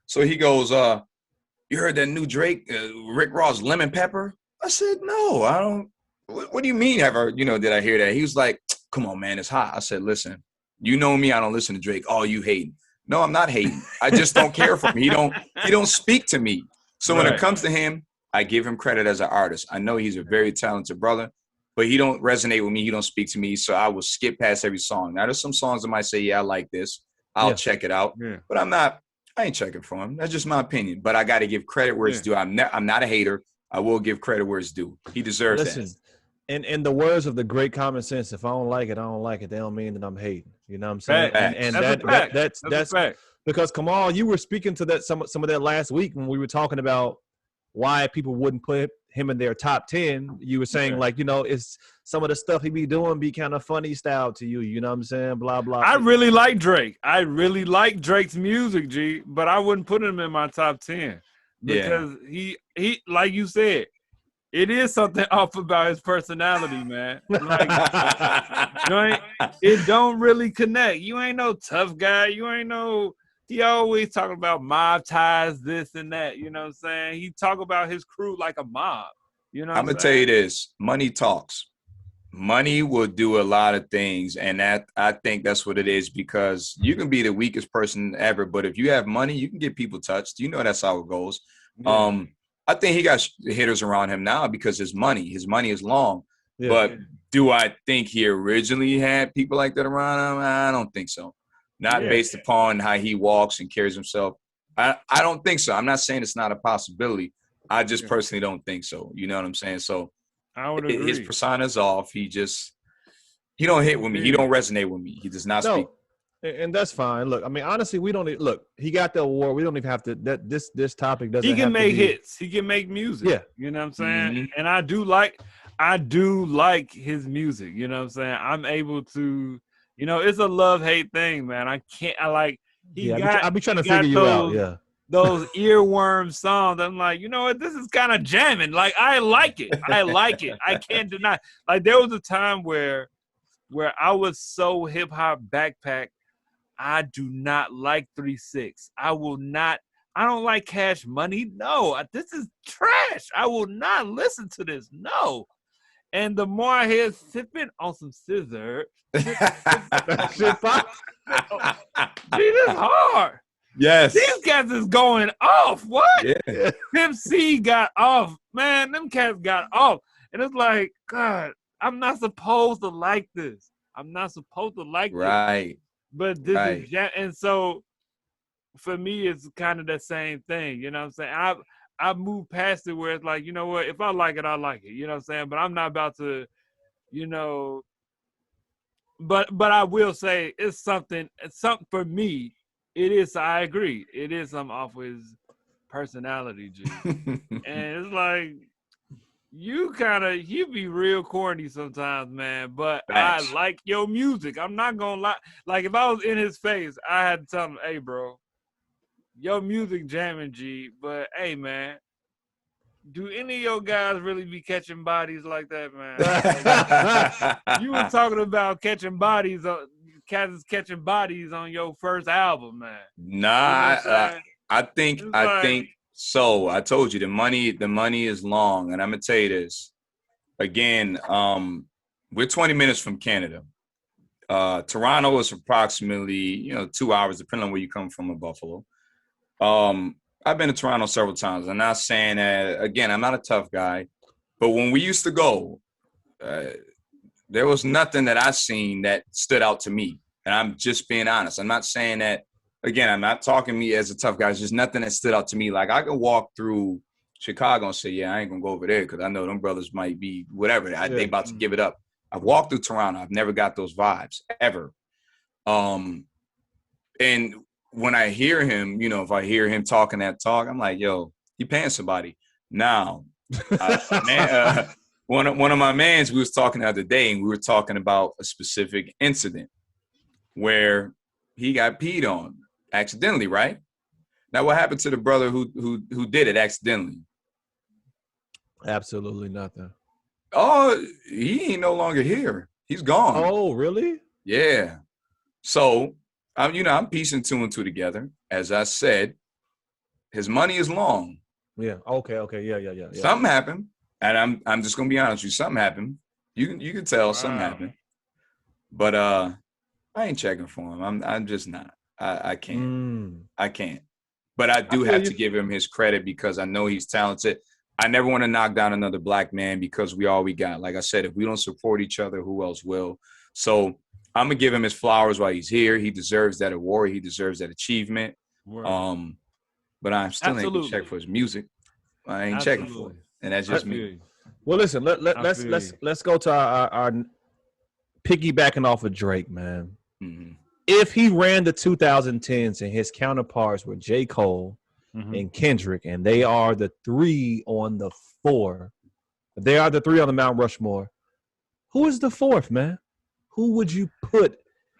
So he goes, you heard that new Drake, Rick Ross, Lemon Pepper? I said, no, I don't. What do you mean ever, did I hear that? He was like, come on, man, it's hot. I said, listen, you know me, I don't listen to Drake. Oh, you hating. No, I'm not hating. I just don't care for him. He don't speak to me. So when it comes to him, I give him credit as an artist. I know he's a very talented brother, but he don't resonate with me. He don't speak to me. So I will skip past every song. Now there's some songs I might say, yeah, I like this. I'll check it out. Yeah. But I ain't checking for him. That's just my opinion. But I got to give credit where it's due. I'm not a hater. I will give credit where it's due. He deserves that. In the words of the great common sense, if I don't like it, I don't like it. They don't mean that I'm hating. You know what I'm saying? And that's a fact. Because Kamal, you were speaking to that some of that last week when we were talking about why people wouldn't put him in their top 10. You were saying like, it's some of the stuff he be doing be kind of funny style to you. You know what I'm saying? Blah blah. I really like Drake. I really like Drake's music, G. But I wouldn't put him in my top 10 because he like you said. It is something off about his personality, man. Like, it don't really connect. You ain't no tough guy. You ain't no. He always talking about mob ties, this and that. You know what I'm saying? He talk about his crew like a mob. You know. I'm gonna tell you this: money talks. Money will do a lot of things, and I think that's what it is. Because you can be the weakest person ever, but if you have money, you can get people touched. You know that's how it goes. Yeah. I think he got hitters around him now because his money is long. Yeah. But do I think he originally had people like that around him? I don't think so. Not based upon how he walks and carries himself. I don't think so. I'm not saying it's not a possibility. I just personally don't think so. You know what I'm saying? So I would agree. His persona's off. He don't hit with me. He don't resonate with me. He does not speak. And that's fine. Look, I mean, honestly, we don't look. He got the award. We don't even have to. This topic doesn't. He can make hits. He can make music. Yeah, you know what I'm saying. Mm-hmm. And I do like his music. You know what I'm saying. I'm able to. It's a love-hate thing, man. I can't. I be trying to figure you out. Yeah. Those earworm songs. I'm like, you know what? This is kind of jamming. Like, I like it. I can't deny. Like, there was a time where I was so hip hop backpack. I do not like 3-6. I don't like Cash Money. No, this is trash. I will not listen to this. No. And the more I hear sipping on some scissor, gee, this hard. Yes. These cats is going off. What? Yeah. Pimp C got off. Man, them cats got off. And it's like, God, I'm not supposed to like this. I'm not supposed to like this. Right. But this is, and so for me, it's kind of the same thing. You know what I'm saying? I moved past it where it's like, you know what? If I like it, I like it. You know what I'm saying? But I'm not about to, but I will say it's something for me. It is, I agree. It is something off his personality, G. And it's like, you be real corny sometimes, man, but I like your music. I'm not gonna lie. Like, if I was in his face, I had to tell him, hey, bro, your music jamming, G, but hey, man, do any of your guys really be catching bodies like that, man? You were talking about catching bodies, cats catching bodies on your first album, man. Nah, I think so. I told you the money is long, and I'm gonna tell you this again. We're 20 minutes from Canada. Toronto is approximately 2 hours, depending on where you come from in Buffalo. I've been to Toronto several times. I'm not saying that again. I'm not a tough guy, but when we used to go, there was nothing that I seen that stood out to me, and I'm just being honest. I'm not saying that. Again, I'm not talking me as a tough guy. It's just nothing that stood out to me. Like, I could walk through Chicago and say, yeah, I ain't going to go over there because I know them brothers might be whatever. They about to give it up. I've walked through Toronto. I've never got those vibes, ever. And when I hear him, if I hear him talking that talk, I'm like, yo, he paying somebody. Now, one of my mans, we was talking the other day, and we were talking about a specific incident where he got peed on. Accidentally, right? Now, what happened to the brother who did it accidentally? Absolutely nothing. Oh, he ain't no longer here. He's gone. Oh, really? Yeah. So, I'm piecing two and two together. As I said, his money is long. Yeah. Okay. Yeah. Something happened, and I'm just gonna be honest with you. Something happened. You can tell something happened. But I ain't checking for him. I'm just not. I can't. I can't. But I do have to give him his credit because I know he's talented. I never want to knock down another black man because we all we got. Like I said, if we don't support each other, who else will? So I'm gonna give him his flowers while he's here. He deserves that award. He deserves that achievement. But I still ain't gonna check for his music. I ain't checking for it, and that's just me. Well, listen. Let's go to our piggybacking off of Drake, man. Mm-hmm. If he ran the 2010s and his counterparts were J. Cole and Kendrick, and they are the three on the four, they are the three on the Mount Rushmore. Who is the fourth, man? Who would you put?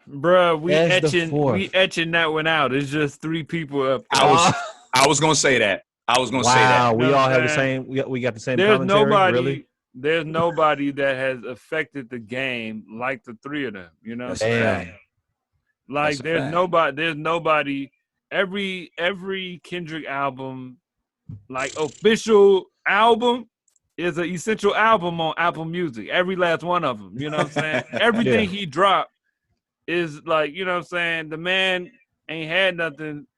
Bruh, we etching that one out. It's just three people up. I was gonna say that. Say that. We all have the same. We got the same. Commentary. There's nobody that has affected the game like the three of them. You know what I'm saying? Like there's nobody. Every Kendrick album, like official album, is an essential album on Apple Music. Every last one of them. You know what I'm saying? Everything he dropped is like, you know what I'm saying? The man ain't had nothing.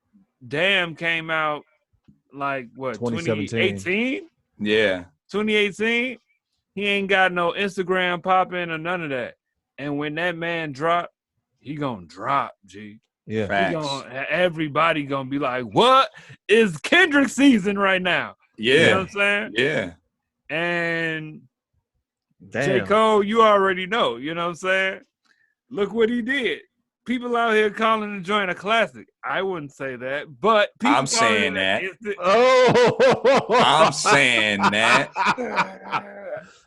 Damn came out like what, 2018? Yeah. 2018. He ain't got no Instagram popping or none of that. And when that man drop, he gonna drop, G. Yeah. Everybody gonna be like, what is Kendrick season right now? Yeah. You know what I'm saying? Yeah. And Damn. J. Cole, you already know, you know what I'm saying? Look what he did. People out here calling the joint a classic. I wouldn't say that, but people I'm saying that. I'm saying that.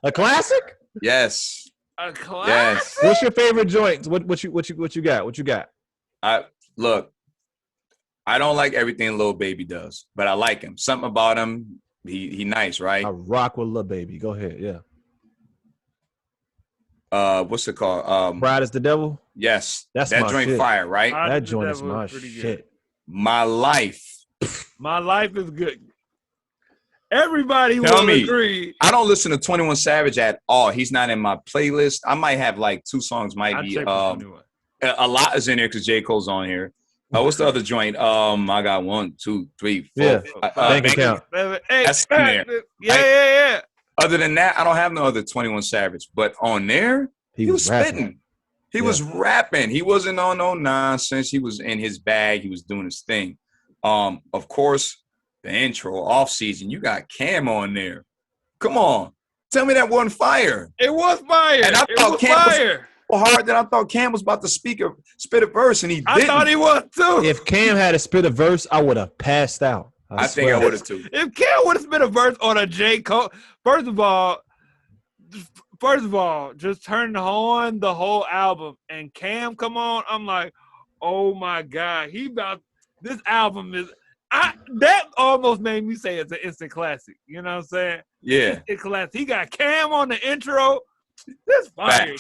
A classic? Yes. A classic? Yes. What's your favorite joint? What you got? What you got? Look, I don't like everything Lil Baby does, but I like him. Something about him, he nice, right? I rock with Lil Baby. Go ahead, yeah. What's it called? Bride is the Devil? Yes. That's that my joint shit. fire, right? That joint is my shit. My Life. My Life is good. Everybody will agree. I don't listen to 21 Savage at all. He's not in my playlist. I might have like two songs, might be a lot is in there because J. Cole's on here. What's the other joint? I got 1, 2, 3, 4. Yeah. Bank account. That's in there. Yeah. Other than that, I don't have no other 21 Savage. But on there, he was spitting. He was rapping. He wasn't on no nonsense. He was in his bag. He was doing his thing. Of course, the intro, off season, you got Cam on there. Come on. Tell me that wasn't fire. It was fire. And I thought Cam was so hard that I thought Cam was about to spit a verse, and he didn't. I thought he was too. If Cam had spit a verse, I would have passed out. I think I would have too. If Cam would have spit a verse on a J. Cole, first of all, just turn on the whole album and Cam come on. I'm like, oh my God, this album is. That almost made me say it's an instant classic. You know what I'm saying? Yeah. Instant classic. He got Cam on the intro. This fire.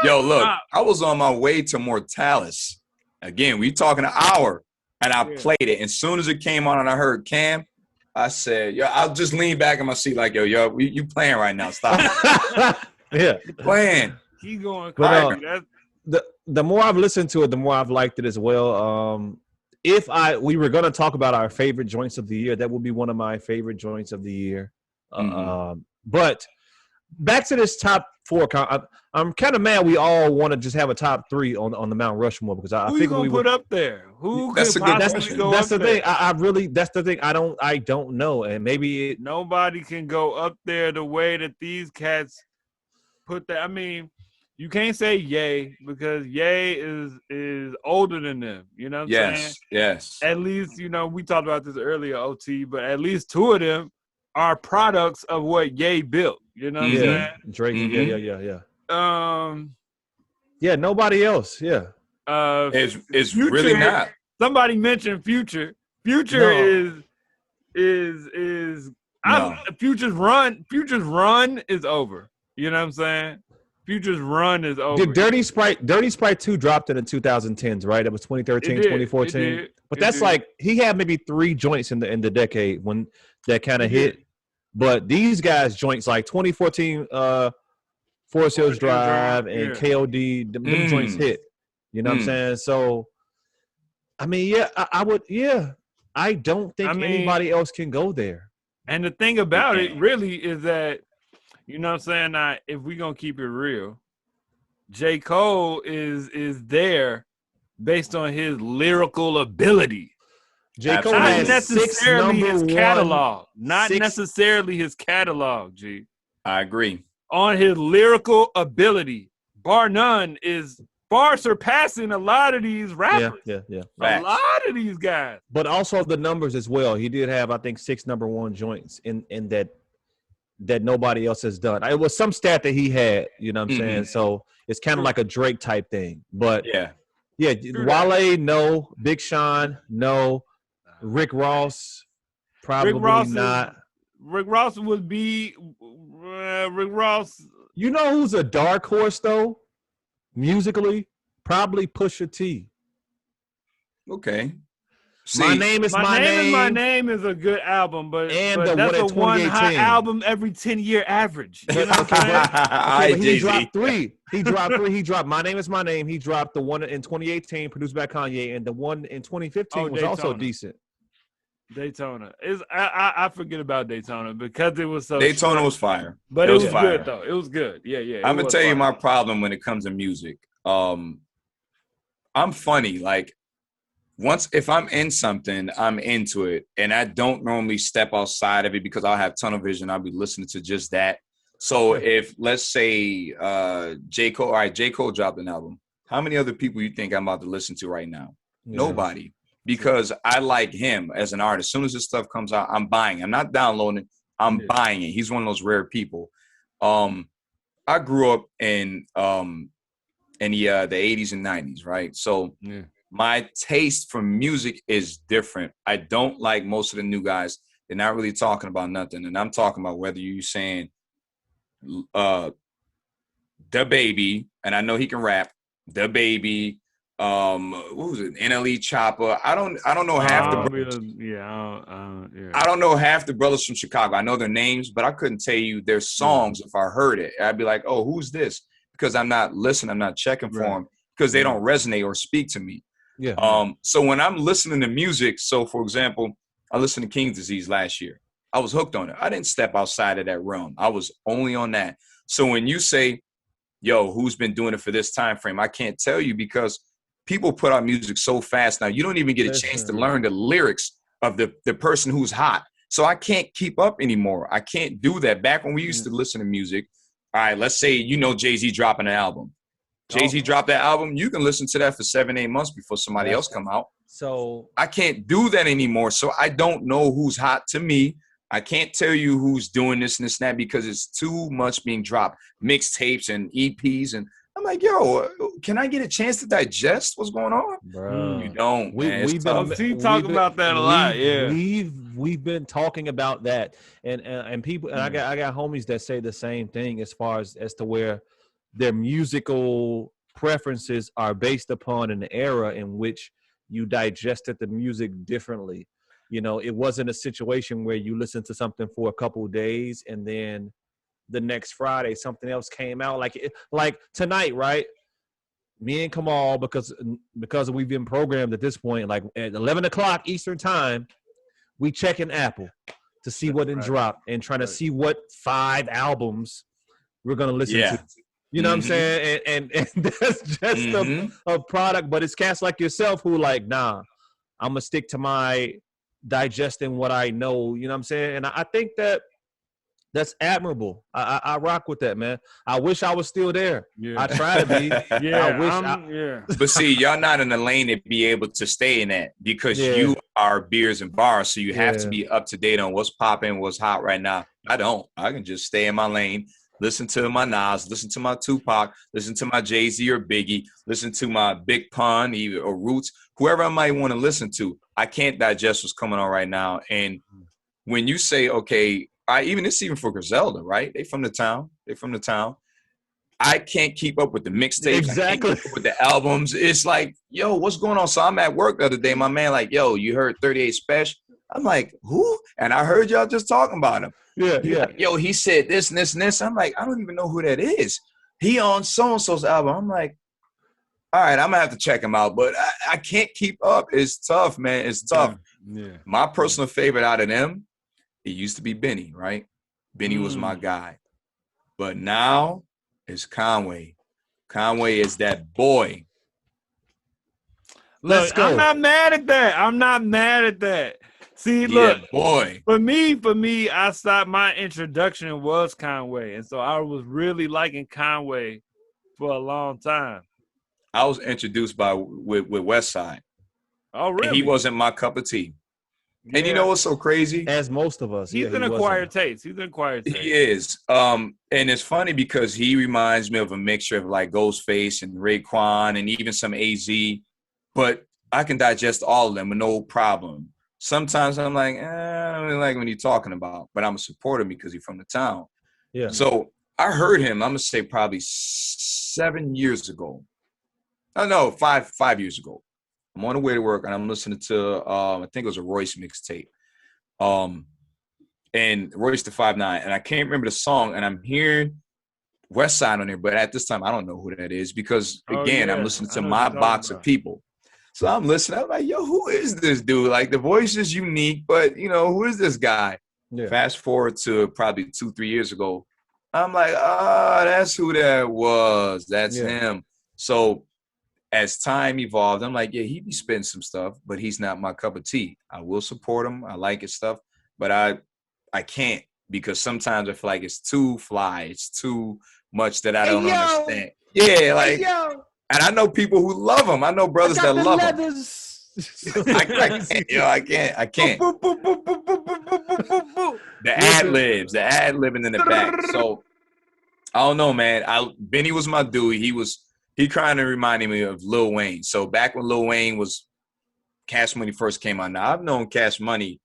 Yo, look, I was on my way to Mortalis. Again, we talking an hour, and I played it. And as soon as it came on and I heard Cam, I said, yo, I'll just lean back in my seat like, yo, you playing right now. Stop. Yeah. You're playing. He going crazy. The more I've listened to it, the more I've liked it as well. If we were going to talk about our favorite joints of the year, that would be one of my favorite joints of the year. But back to this top four. I'm kind of mad we all want to just have a top three on the Mount Rushmore because I think we put up there. Who that's could possibly go that's up the there? thing. That's the thing. I don't know, and maybe nobody can go up there the way that these cats put that. I mean, you can't say Ye because Ye is older than them. You know what I'm saying? Yes. At least, we talked about this earlier, OT, but at least two of them are products of what Ye built. You know what I'm saying? Drake. Yeah. Yeah, nobody else. Yeah. It's Future, really not. Somebody mentioned Future. Future is Future's run is over. You know what I'm saying? Future's run is over. Did Dirty Sprite 2 dropped in the 2010s, right? It was 2013, 2014. But that's like he had maybe 3 joints in the decade when that kind of hit. But these guys joints like 2014 Forest Hills Drive and KOD, them joints hit. You know what I'm saying? So I mean, I would I don't think anybody else can go there. And the thing about it really is that, you know what I'm saying, if we're going to keep it real, J. Cole is there based on his lyrical ability. J. Cole has necessarily his catalog. Not necessarily his catalog, G. I agree. On his lyrical ability, bar none, is far surpassing a lot of these rappers. Yeah. A lot of these guys. But also the numbers as well. He did have, I think, 6 #1 joints in that nobody else has done. It was some stat that he had, you know what I'm saying? So it's kind of like a Drake type thing. But yeah, Wale, no. Big Sean, no. Rick Ross, probably not. Rick Ross would be Rick Ross. You know who's a dark horse though? Musically, probably Pusha T. Okay. See, My Name is My Name is a good album, but that's a one hot album every 10-year average. You know what I'm saying? He dropped 3. He dropped My Name is My Name. He dropped the one in 2018 produced by Kanye, and the one in 2015 was also decent. Daytona is I forget about Daytona because it was so Daytona was fire, but it was good though. It was good. Yeah. I'm gonna tell you my problem when it comes to music. I'm funny. Like if I'm in something, I'm into it, and I don't normally step outside of it because I'll have tunnel vision. I'll be listening to just that. So if let's say J. Cole, all right, J. Cole dropped an album. How many other people you think I'm about to listen to right now? Yeah. Nobody. Because I like him as an artist. As soon as this stuff comes out, I'm buying it. I'm not downloading it. I'm buying it. He's one of those rare people. I grew up in the 80s and 90s, right? So my taste for music is different. I don't like most of the new guys. They're not really talking about nothing. And I'm talking about whether you're saying The Baby, and I know he can rap, The Baby, what was it? NLE Chopper. I don't know half the brothers. I don't know half the brothers from Chicago. I know their names, but I couldn't tell you their songs if I heard it. I'd be like, oh, who's this? Because I'm not listening, I'm not checking for them because they don't resonate or speak to me. Yeah. So when I'm listening to music, so for example, I listened to King's Disease last year. I was hooked on it. I didn't step outside of that realm. I was only on that. So when you say, yo, who's been doing it for this time frame? I can't tell you because people put out music so fast now. You don't even get a chance to learn the lyrics of the person who's hot. So I can't keep up anymore. I can't do that. Back when we used to listen to music, all right, let's say, Jay-Z dropping an album. Jay-Z dropped that album. You can listen to that for 7-8 months before somebody else come out. So I can't do that anymore. So I don't know who's hot to me. I can't tell you who's doing this and this and that because it's too much being dropped. Mixtapes and EPs and I'm like, yo, can I get a chance to digest what's going on? Bro. You don't. We've talk about that a lot. Yeah, we've been talking about that, and people, and I got homies that say the same thing as far as to where their musical preferences are based upon an era in which you digested the music differently. It wasn't a situation where you listened to something for a couple of days and then the next Friday something else came out like tonight, right? Me and Kamal, because we've been programmed at this point, like at 11 o'clock Eastern time, we checking Apple to see what it dropped and trying to see what 5 albums we're gonna listen to. You know what I'm saying? And that's just a product, but it's cats like yourself who like, nah, I'm gonna stick to my digesting what I know. You know what I'm saying? And I think that's admirable. I rock with that, man. I wish I was still there. Yeah. I try to be. But see, y'all not in the lane to be able to stay in that because you are beers and bars. So you have to be up to date on what's popping, what's hot right now. I don't. I can just stay in my lane, listen to my Nas, listen to my Tupac, listen to my Jay-Z or Biggie, listen to my Big Pun or Roots, whoever I might want to listen to. I can't digest what's coming on right now. And when you say, okay, it's even for Griselda, right? They from the town. I can't keep up with the mixtapes. Exactly. I can't keep up with the albums. It's like, yo, what's going on? So I'm at work the other day. My man like, yo, you heard 38 Special? I'm like, who? And I heard y'all just talking about him. Yeah. Like, yo, he said this and this and this. I'm like, I don't even know who that is. He on so-and-so's album. I'm like, all right, I'm going to have to check him out. But I can't keep up. It's tough, man. It's tough. Yeah. My personal favorite out of them, it used to be Benny, right? Benny was my guy. But now it's Conway. Conway is that boy. Look, I'm not mad at that. See, look, boy. For me, I stopped. My introduction was Conway, and so I was really liking Conway for a long time. I was introduced with Westside. Oh, really? And he wasn't my cup of tea. And you know what's so crazy? As most of us. He's an acquired taste. He is. And it's funny because he reminds me of a mixture of like Ghostface and Raekwon and even some AZ. But I can digest all of them with no problem. Sometimes I'm like, I don't really like what he's talking about. But I'm a supporter because he's from the town. Yeah. So I heard him, I'm going to say probably 7 years ago. No, 5 years ago. I'm on the way to work and I'm listening to I think it was a Royce mixtape. And Royce the 5'9", and I can't remember the song, and I'm hearing Westside on there, but at this time I don't know who that is because again, I'm listening to my box of people. So I'm listening, I'm like, yo, who is this dude? Like the voice is unique, but you know, who is this guy? Yeah. Fast forward to probably 2-3 years ago. I'm like, that's who that was. That's him. So as time evolved, I'm like, yeah, he be spitting some stuff, but he's not my cup of tea. I will support him. I like his stuff, but I can't because sometimes I feel like it's too fly. It's too much that I don't understand. Yeah, like, and I know people who love him. I know brothers that love him. I can't. The ad-libbing in the back. So I don't know, man. Benny was my dude. He kind of reminded me of Lil Wayne. So back when Lil Wayne Cash Money first came out. Now I've known Cash Money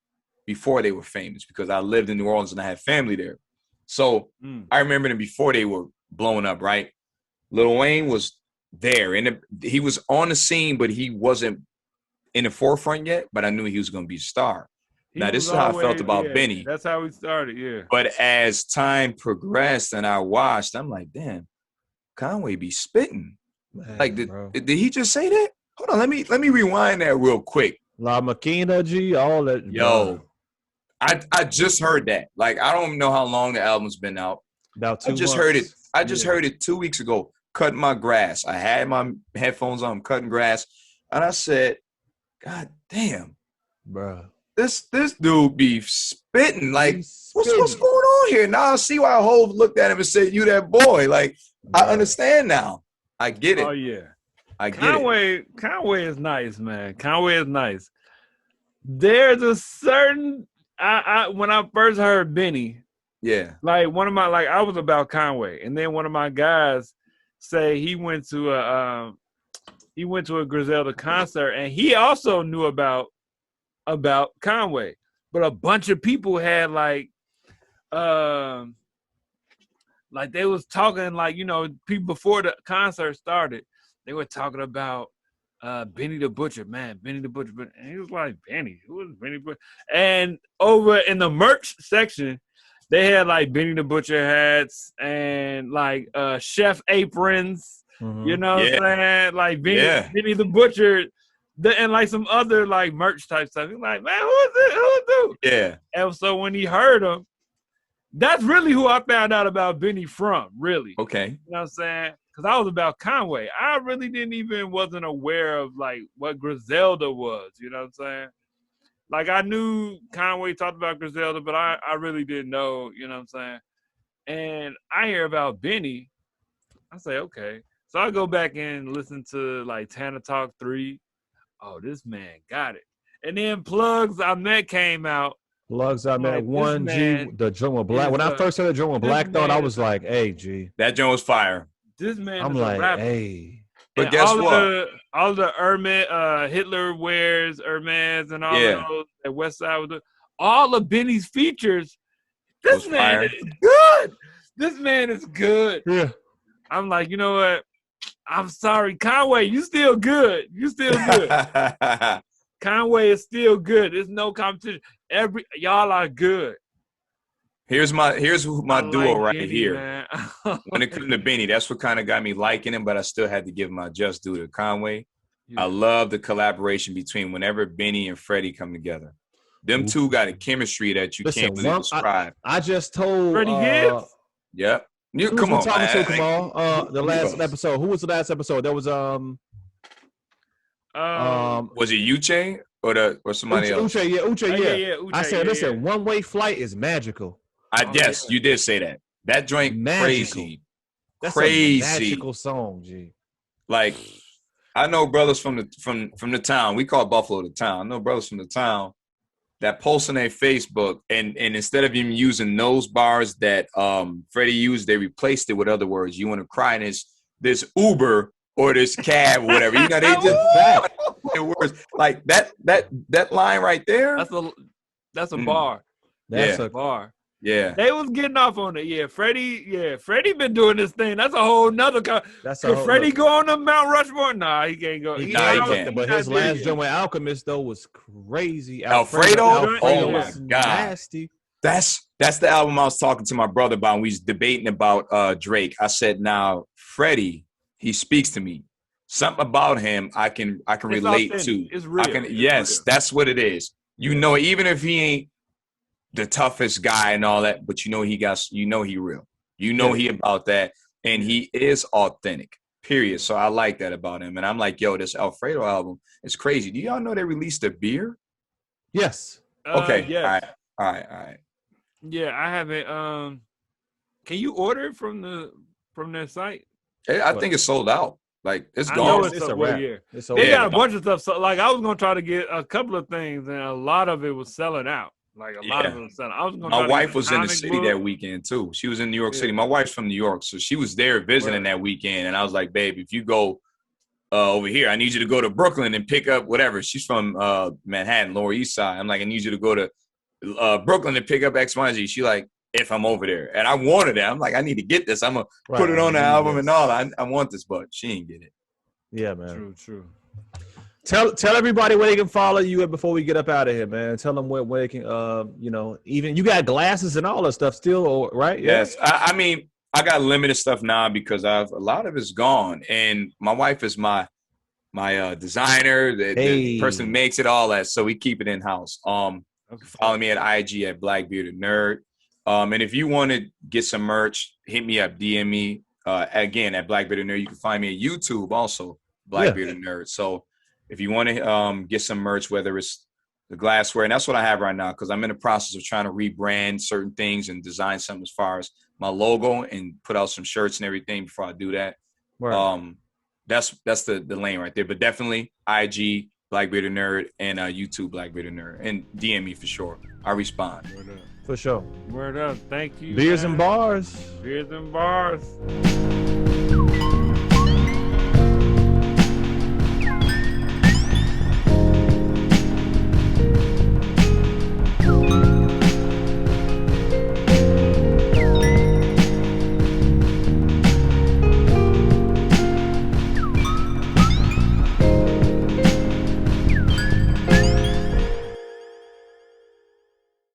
before they were famous because I lived in New Orleans and I had family there. So I remember them before they were blowing up, right? Lil Wayne was there and he was on the scene, but he wasn't in the forefront yet, but I knew he was going to be a star. Now, this is how I felt about Benny. That's how we started, yeah. But as time progressed and I watched, I'm like, damn, Conway be spitting. Man, like, did he just say that? Hold on, let me rewind that real quick. La Maquina, G, all that. Yo, I just heard that. Like, I don't know how long the album's been out. About 2 months. I just heard it 2 weeks ago, cutting my grass. I had my headphones on, cutting grass, and I said, God damn, bro. This dude be spitting. Like, what's going on here? Now I see why Hov looked at him and said, you that boy. Like, I understand now. I get it. Oh, yeah. I get it. Conway is nice, man. Conway is nice. There's a certain when I first heard Benny, like I was about Conway, and then one of my guys say he went to a Griselda concert, and he also knew about Conway, but a bunch of people had like they was talking, like, you know, people before the concert started, they were talking about Benny the Butcher, man, Benny the Butcher. And he was like, Benny, who is Benny Butcher? And over in the merch section, they had like Benny the Butcher hats and like chef aprons, you know what I'm saying? Like Benny the Butcher, and like some other like merch type stuff. He's like, man, who is it? Who is it? Yeah. And so when he heard him, that's really who I found out about Benny from, really. Okay. You know what I'm saying? Because I was about Conway. I really wasn't aware of like what Griselda was, you know what I'm saying? Like, I knew Conway talked about Griselda, but I really didn't know, you know what I'm saying? And I hear about Benny. I say, okay. So I go back and listen to like Tana Talk 3. Oh, this man got it. And then Plugs I Met came out. Plugs I Met 1G, the joint with Black. When I first heard the joint with Black Thought, I was like, hey, G. That joint was fire. This man I'm is like, a rapper. hey. But guess what? All the Hermes, Hitler wears Hermes and all of those that Westside was doing, all of Benny's features. This man is good. This man is good. Yeah. I'm like, you know what? I'm sorry, Conway. You still good. You still good. Conway is still good. There's no competition. Y'all are good. Here's my duo right Benny, here. When it comes to Benny, that's what kind of got me liking him, but I still had to give my just due to Conway. Yeah. I love the collaboration between whenever Benny and Freddie come together. Them two got a chemistry that you can't really describe. I just told Freddie Gibbs. Yep. You come on, talking to Kamal. The last episode. Who was the last episode? There was was it Uche or somebody else? Uche, yeah. I said, listen, One Way Flight is magical. Yes, you did say that. That joint crazy. That's a magical song, G. Like, I know brothers from the town. We call Buffalo the town. I know brothers from the town that post on their Facebook, and instead of even using those bars that Freddie used, they replaced it with other words. You want to cry in this Uber or this cab, or whatever. You know, they just words like that line right there. That's a bar. That's a bar. Yeah, they was getting off on it. Yeah, Freddie been doing this thing. That's a whole nother. Could Freddie go on the Mount Rushmore? Nah, he can't go. He can't. But his last joint with Alchemist though was crazy. Alfredo? Oh my God, nasty. That's the album I was talking to my brother about. We was debating about Drake. I said, now Freddie, he speaks to me. Something about him I can relate to. It's real. Yes, that's what it is. You know, even if he ain't the toughest guy and all that, but he real. You know he about that, and he is authentic, period. So I like that about him. And I'm like, yo, this Alfredo album is crazy. Do y'all know they released a beer? Yes. Okay. Yes. All right. Yeah, I haven't. Can you order it from their site? I think it's sold out. Like, it's gone. It's a wrap. They got a bunch of stuff. So, like, I was gonna try to get a couple of things, and a lot of it was selling out. Like a lot of them selling. I was gonna. My wife was in the city that weekend too. She was in New York City. My wife's from New York, so she was there visiting that weekend. And I was like, babe, if you go over here, I need you to go to Brooklyn and pick up whatever. She's from Manhattan, Lower East Side. I'm like, I need you to go to Brooklyn and pick up X, Y, Z. She like, if I'm over there, and I wanted it. I'm like, I need to get this. I'm gonna put it on the album and all. I want this, but she ain't get it. Yeah, man. True. Tell everybody where they can follow you at before we get up out of here, man. Tell them where they can, even you got glasses and all that stuff still, right? Yes. I mean, I got limited stuff now because a lot of it's gone. And my wife is my designer, the person who makes it, all that. So we keep it in-house. Follow me at IG at Black Beerded Nerd. And if you want to get some merch, hit me up, DM me, again, at Black Beerded Nerd. You can find me at YouTube also, Black Beerded Nerd. So if you want to get some merch, whether it's the glassware, and that's what I have right now because I'm in the process of trying to rebrand certain things and design something as far as my logo and put out some shirts and everything before I do that. Right. That's the lane right there. But definitely IG, Black Beerded Nerd, and YouTube, Black Beerded Nerd. And DM me for sure. I respond. For sure. Word up. Thank you. Beers and bars. Beers and bars.